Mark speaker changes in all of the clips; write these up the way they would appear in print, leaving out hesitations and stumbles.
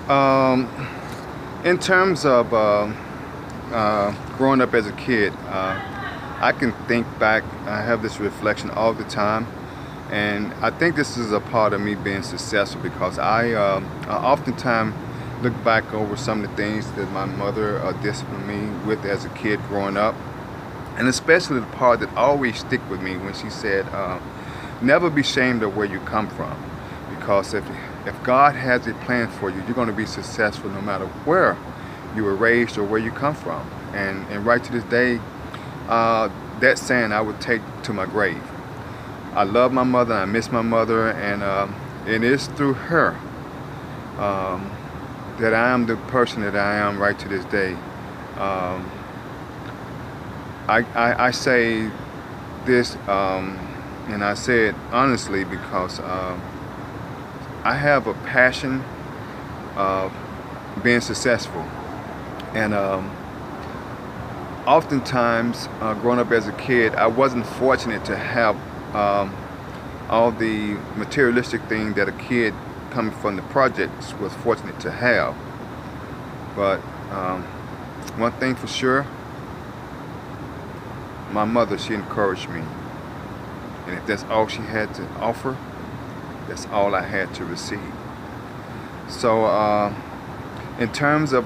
Speaker 1: Um, in terms of growing up as a kid, I can think back. I have this reflection all the time, and I think this is a part of me being successful because I oftentimes look back over some of the things that my mother disciplined me with as a kid growing up, and especially the part that always stick with me when she said, "Never be ashamed of where you come from, because if God has a plan for you, you're going to be successful no matter where you were raised or where you come from." And right to this day, that saying I would take to my grave. I love my mother, I miss my mother, and it is through her um, that I am the person that I am right to this day. Um, I say this, and I say it honestly because I have a passion of being successful. And oftentimes, growing up as a kid, I wasn't fortunate to have all the materialistic things that a kid coming from the projects was fortunate to have. But one thing for sure, my mother, she encouraged me. And if that's all she had to offer, that's all I had to receive. So in terms of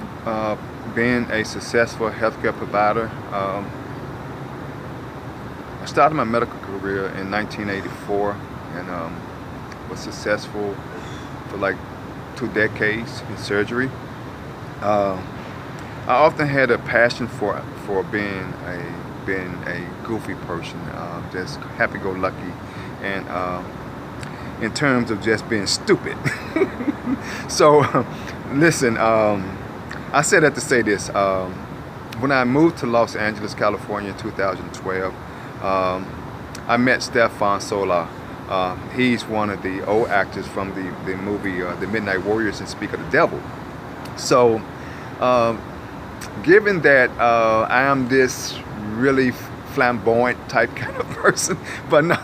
Speaker 1: being a successful healthcare provider, I started my medical career in 1984 and was successful for like 2 decades in surgery. I often had a passion for being a goofy person, just happy-go-lucky, and in terms of just being stupid. So, listen, I said that to say this. When I moved to Los Angeles, California in 2012, I met Stefan Sola. He's one of the old actors from the movie The Midnight Warriors and Speak of the Devil. So, given that I am this really flamboyant type kind of person, but no,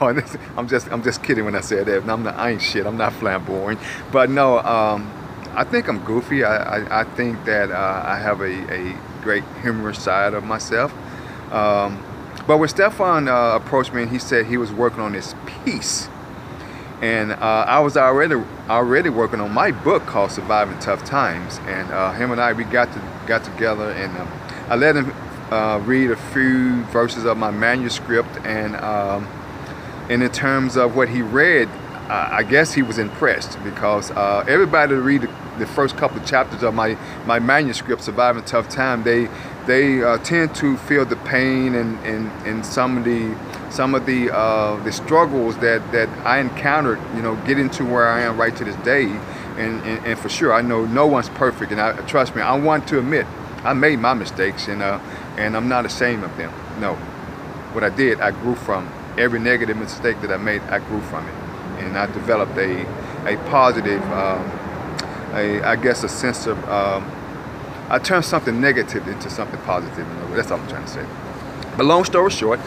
Speaker 1: I'm just kidding when I say that. I ain't shit. I'm not flamboyant, but no, I think I'm goofy. I think that I have a great humorous side of myself. But when Stefan approached me and he said he was working on this piece, and I was already working on my book called Surviving Tough Times, and him and we got together, and I let him read a few verses of my manuscript, and in terms of what he read, I guess he was impressed because everybody that read the first couple of chapters of my manuscript, Surviving Tough Time, they tend to feel the pain and some of the struggles that I encountered, getting to where I am right to this day. And for sure, I know no one's perfect, and trust me, I want to admit I made my mistakes, and I'm not ashamed of them. No, what I did, I grew from every negative mistake that I made. I grew from it, and I developed a positive, I guess a sense of. I turned something negative into something positive. That's all I'm trying to say. But long story short,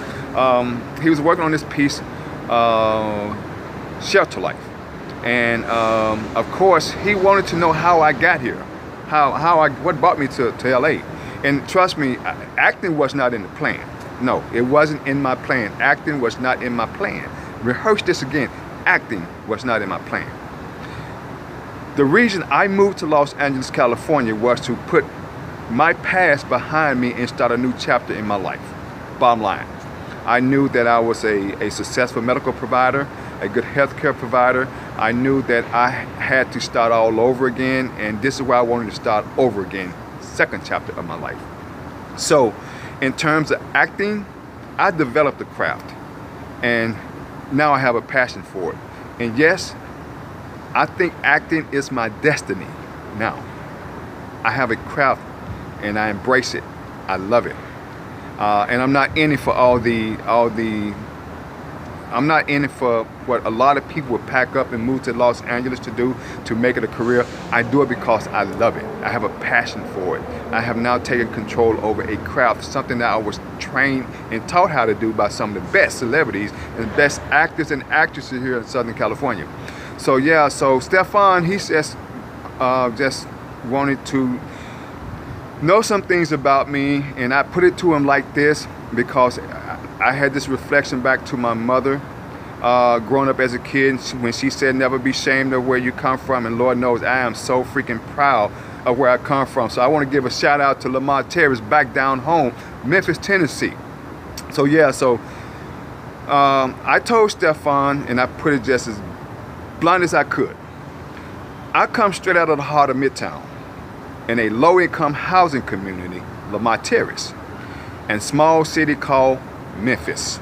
Speaker 1: he was working on this piece, Shelter Life, and of course he wanted to know how I got here, what brought me to LA. And trust me, acting was not in the plan. No, it wasn't in my plan. Acting was not in my plan. Rehearse this again. Acting was not in my plan. The reason I moved to Los Angeles, California was to put my past behind me and start a new chapter in my life. Bottom line, I knew that I was a successful medical provider, a good healthcare provider. I knew that I had to start all over again, and this is where I wanted to start over again, second chapter of my life. So, in terms of acting, I developed the craft, and now I have a passion for it. And yes, I think acting is my destiny now. I have a craft, and I embrace it. I love it, and I'm not in it for I'm not in it for what a lot of people would pack up and move to Los Angeles to do, to make it a career. I do it because I love it. I have a passion for it. I have now taken control over a craft, something that I was trained and taught how to do by some of the best celebrities and best actors and actresses here in Southern California. So yeah, so Stefan, he says, just wanted to know some things about me, and I put it to him like this because I had this reflection back to my mother growing up as a kid when she said never be ashamed of where you come from, and Lord knows I am so freaking proud of where I come from. So I want to give a shout out to Lamar Terrace back down home, Memphis, Tennessee. So yeah, so I told Stefan, and I put it just as blunt as I could, I come straight out of the heart of Midtown in a low-income housing community, Lamar Terrace, and small city called Memphis.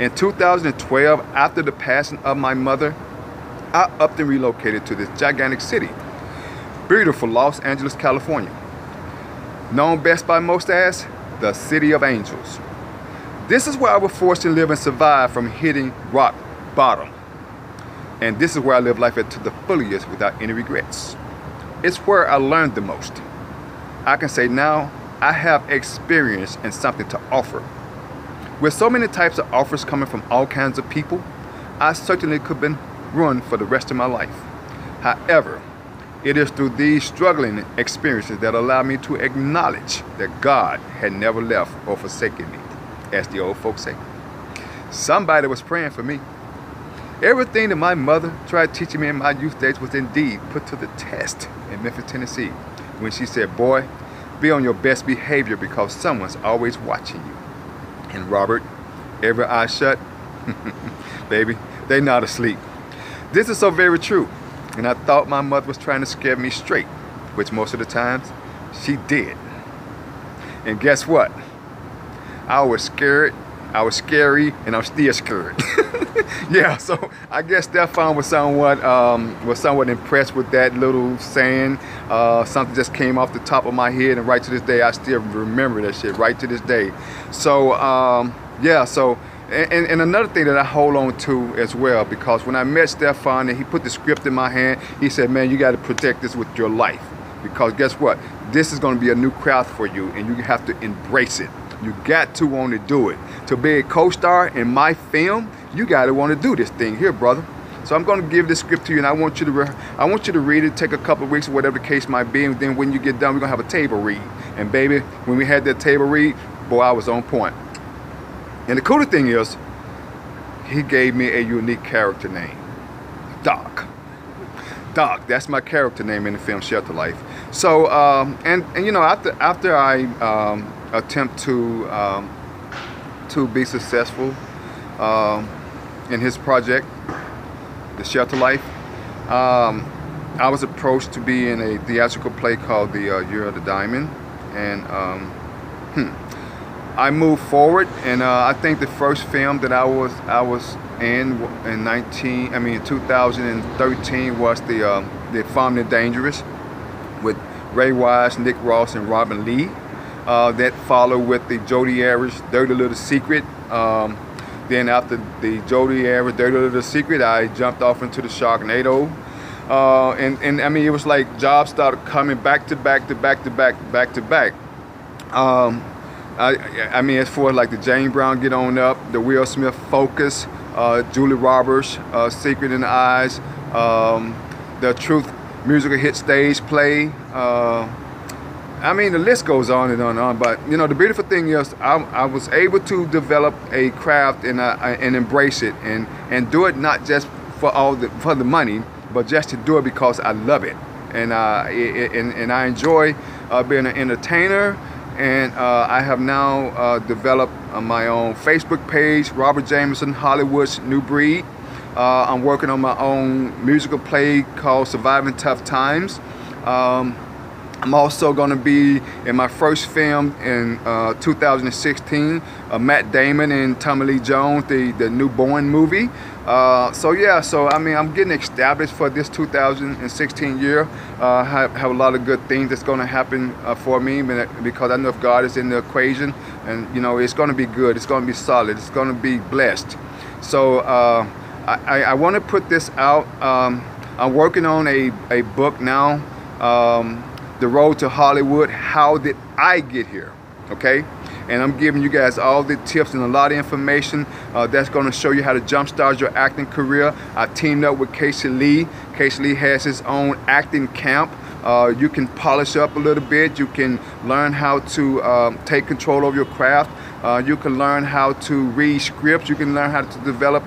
Speaker 1: In 2012, after the passing of my mother, I upped and relocated to this gigantic city, beautiful Los Angeles, California, known best by most as the City of Angels. This is where I was forced to live and survive from hitting rock bottom. And this is where I live life to the fullest without any regrets. It's where I learned the most. I can say now I have experience and something to offer. With so many types of offers coming from all kinds of people, I certainly could have been ruined for the rest of my life. However, it is through these struggling experiences that allow me to acknowledge that God had never left or forsaken me, as the old folks say. Somebody was praying for me. Everything that my mother tried teaching me in my youth days was indeed put to the test in Memphis, Tennessee, when she said, boy, be on your best behavior because someone's always watching you. And Robert, every eye shut, baby, they not asleep. This is so very true. And I thought my mother was trying to scare me straight, which most of the times she did. And guess what? I was scared, I was scary, and I'm still scared. Yeah, so I guess Stefan was somewhat impressed with that little saying. Something just came off the top of my head, and right to this day, I still remember that shit right to this day. So, yeah, so, and another thing that I hold on to as well, because when I met Stefan and he put the script in my hand, he said, man, you got to protect this with your life. Because guess what? This is going to be a new craft for you, and you have to embrace it. You got to want to do it. To be a co-star in my film, you got to want to do this thing here, brother. So I'm going to give this script to you, and I want you to read it, take a couple of weeks or whatever the case might be, and then when you get done, we're going to have a table read. And baby, when we had that table read, boy, I was on point. And the cooler thing is, he gave me a unique character name, Doc. Doc, that's my character name in the film Shelter Life. So, and you know, after I attempt to be successful in his project, the Shelter Life, I was approached to be in a theatrical play called The Year of the Diamond, and I moved forward, and I think the first film that I was in 2013 was the Farming the Dangerous with Ray Wise, Nick Ross, and Robin Lee. That followed with the Jodi Arias Dirty Little Secret. Then after the Jodi Arias Dirty Little Secret, I jumped off into the Sharknado. And I mean, it was like jobs started coming back to back to back to back back to back. I mean, as far as like the Jane Brown Get On Up, the Will Smith Focus, Julie Roberts, Secret in the Eyes, the Truth musical hit stage play. I mean, the list goes on and on and on. But you know, the beautiful thing is, I was able to develop a craft and embrace it and do it not just for the money, but just to do it because I love it, and I enjoy being an entertainer. And I have now developed my own Facebook page, Robert Jamison, Hollywood's New Breed. I'm working on my own musical play called Surviving Tough Times. I'm also going to be in my first film in 2016, Matt Damon and Tommy Lee Jones, the Newborn movie. So yeah, so I mean, I'm getting established for this 2016 year. I have a lot of good things that's going to happen for me, because I know if God is in the equation, and you know, it's going to be good, it's going to be solid, it's going to be blessed. So I want to put this out. I'm working on a book now, The Road to Hollywood, How Did I Get Here? Okay? And I'm giving you guys all the tips and a lot of information that's going to show you how to jumpstart your acting career. I teamed up with Casey Lee. Casey Lee has his own acting camp. You can polish up a little bit. You can learn how to take control of your craft. You can learn how to read scripts. You can learn how to develop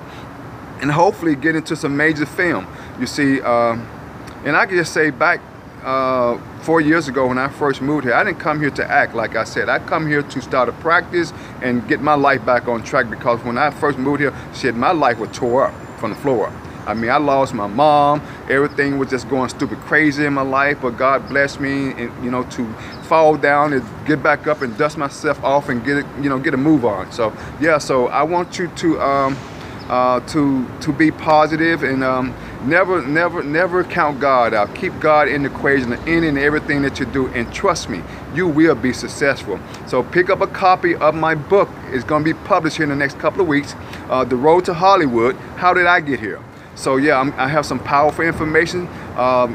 Speaker 1: and hopefully get into some major film. You see, and I can just say back 4 years ago when I first moved here, I didn't come here to act. Like I said, I come here to start a practice and get my life back on track, because when I first moved here, shit, my life was tore up from the floor up. I mean, I lost my mom. Everything was just going stupid crazy in my life, but God blessed me, and you know, to fall down and get back up and dust myself off and get it, you know, get a move on. So yeah, so I want you to be positive and never count God out. Keep God in the equation in and everything that you do, and trust me, you will be successful. So pick up a copy of my book. It's going to be published here in the next couple of weeks. The Road to Hollywood, How Did I Get Here? So yeah, I have some powerful information.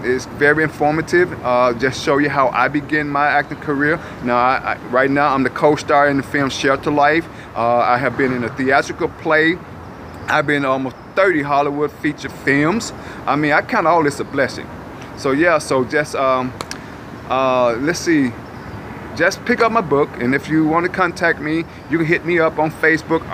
Speaker 1: It's very informative. Just show you how I began my acting career. Now, right now, I'm the co-star in the film Shelter Life. I have been in a theatrical play. I've been in almost 30 Hollywood feature films. I mean, I count all this a blessing. So yeah, so just let's see. Just pick up my book, and if you want to contact me, you can hit me up on Facebook,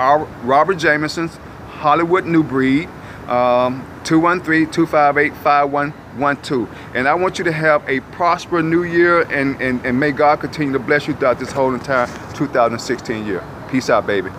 Speaker 1: Robert Jamison's Hollywood New Breed. 213-258-5112. And I want you to have a prosperous new year, and may God continue to bless you throughout this whole entire 2016 year. Peace out, baby.